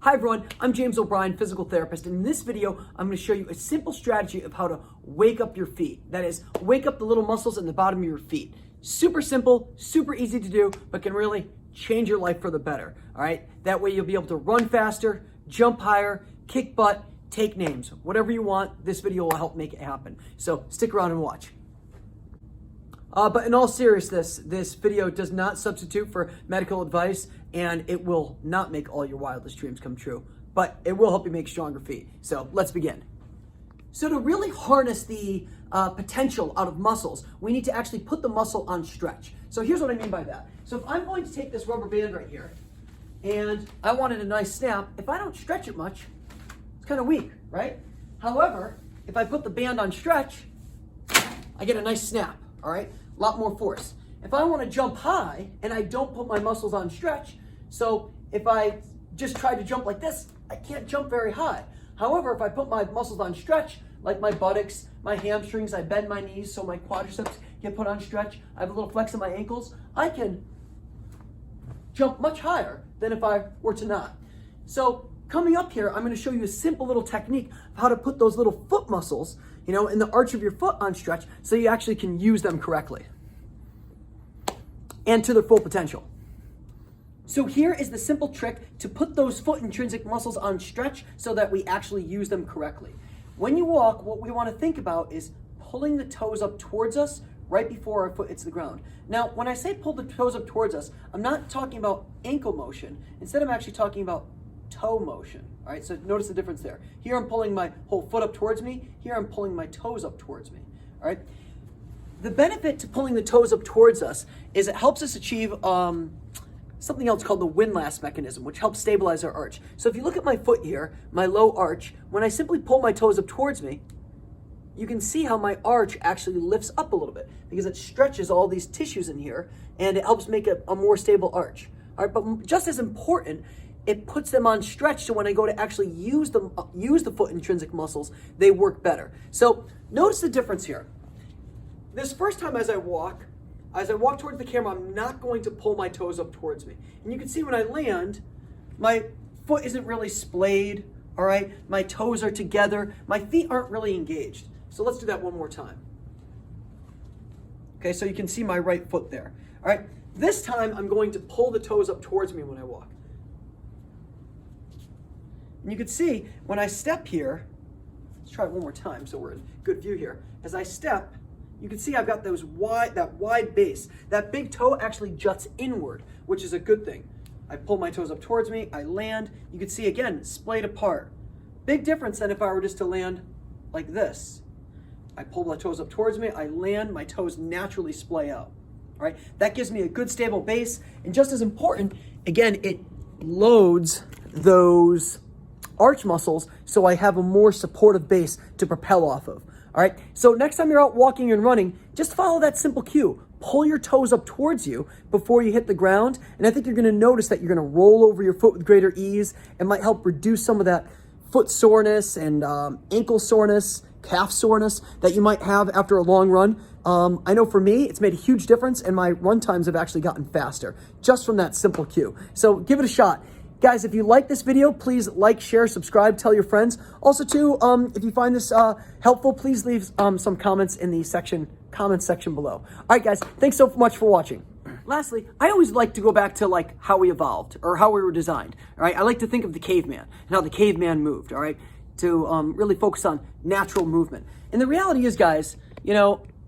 Hi everyone, I'm James O'Brien, physical therapist. In this video, I'm going to show you a simple strategy of how to wake up your feet. That is, wake up the little muscles in the bottom of your feet. Super simple, super easy to do, but can really change your life for the better. All right, that way you'll be able to run faster, jump higher, kick butt, take names, whatever you want. This video will help make it happen. So stick around and watch. But in all seriousness, this video does not substitute for medical advice, and it will not make all your wildest dreams come true, but it will help you make stronger feet. So let's begin. So to really harness the potential out of muscles, we need to actually put the muscle on stretch. So here's what I mean by that. So if I'm going to take this rubber band right here, and I wanted a nice snap, if I don't stretch it much, it's kind of weak, right? However, if I put the band on stretch, I get a nice snap, all right? A lot more force. If I want to jump high and I don't put my muscles on stretch, so if I just try to jump like this, I can't jump very high. However, if I put my muscles on stretch, like my buttocks, my hamstrings, I bend my knees so my quadriceps get put on stretch, I have a little flex in my ankles, I can jump much higher than if I were to not. So coming up here, I'm going to show you a simple little technique of how to put those little foot muscles, in the arch of your foot on stretch so you actually can use them correctly and to their full potential. So here is the simple trick to put those foot intrinsic muscles on stretch so that we actually use them correctly. When you walk, what we want to think about is pulling the toes up towards us right before our foot hits the ground. Now, when I say pull the toes up towards us, I'm not talking about ankle motion. Instead, I'm actually talking about toe motion. All right, so notice the difference there. Here I'm pulling my whole foot up towards me. Here I'm pulling my toes up towards me. All right. The benefit to pulling the toes up towards us is it helps us achieve something else called the windlass mechanism, which helps stabilize our arch. So if you look at my foot here, my low arch, when I simply pull my toes up towards me, you can see how my arch actually lifts up a little bit because it stretches all these tissues in here and it helps make a more stable arch. All right, but just as important, it puts them on stretch so when I go to actually use the foot intrinsic muscles, they work better. So notice the difference here. This first time as I walk towards the camera, I'm not going to pull my toes up towards me. And you can see when I land, my foot isn't really splayed, all right? My toes are together. My feet aren't really engaged. So let's do that one more time. Okay, so you can see my right foot there. All right, this time I'm going to pull the toes up towards me when I walk. And you can see when I step here, let's try it one more time so we're in good view here. As I step, you can see I've got that wide base. That big toe actually juts inward, which is a good thing. I pull my toes up towards me, I land. You can see again, splayed apart. Big difference than if I were just to land like this. I pull my toes up towards me, I land, my toes naturally splay out. All right, that gives me a good stable base. And just as important, again, it loads those arch muscles so I have a more supportive base to propel off of. All right, so next time you're out walking and running, just follow that simple cue. Pull your toes up towards you before you hit the ground, and I think you're gonna notice that you're gonna roll over your foot with greater ease. It might help reduce some of that foot soreness and ankle soreness, calf soreness that you might have after a long run. I know for me, it's made a huge difference, and my run times have actually gotten faster just from that simple cue. So give it a shot. Guys, if you like this video, please like, share, subscribe, tell your friends. Also, too, if you find this helpful, please leave some comments in the comments section below. All right, guys, thanks so much for watching. Lastly, I always like to go back to like how we evolved or how we were designed. All right, I like to think of the caveman and how the caveman moved. All right, to really focus on natural movement. And the reality is, guys,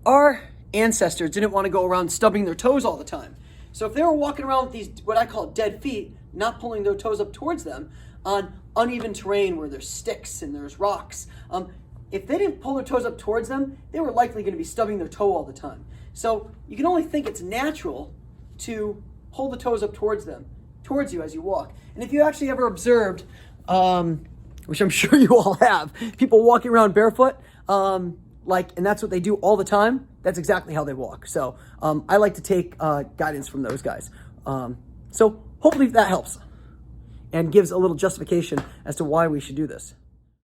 our ancestors didn't want to go around stubbing their toes all the time. So if they were walking around with these, what I call dead feet, not pulling their toes up towards them on uneven terrain where there's sticks and there's rocks, if they didn't pull their toes up towards them, they were likely going to be stubbing their toe all the time. So you can only think it's natural to pull the toes up towards you as you walk. And if you actually ever observed, which I'm sure you all have, people walking around barefoot, and that's what they do all the time, that's exactly how they walk. So I like to take guidance from those guys. So hopefully that helps and gives a little justification as to why we should do this.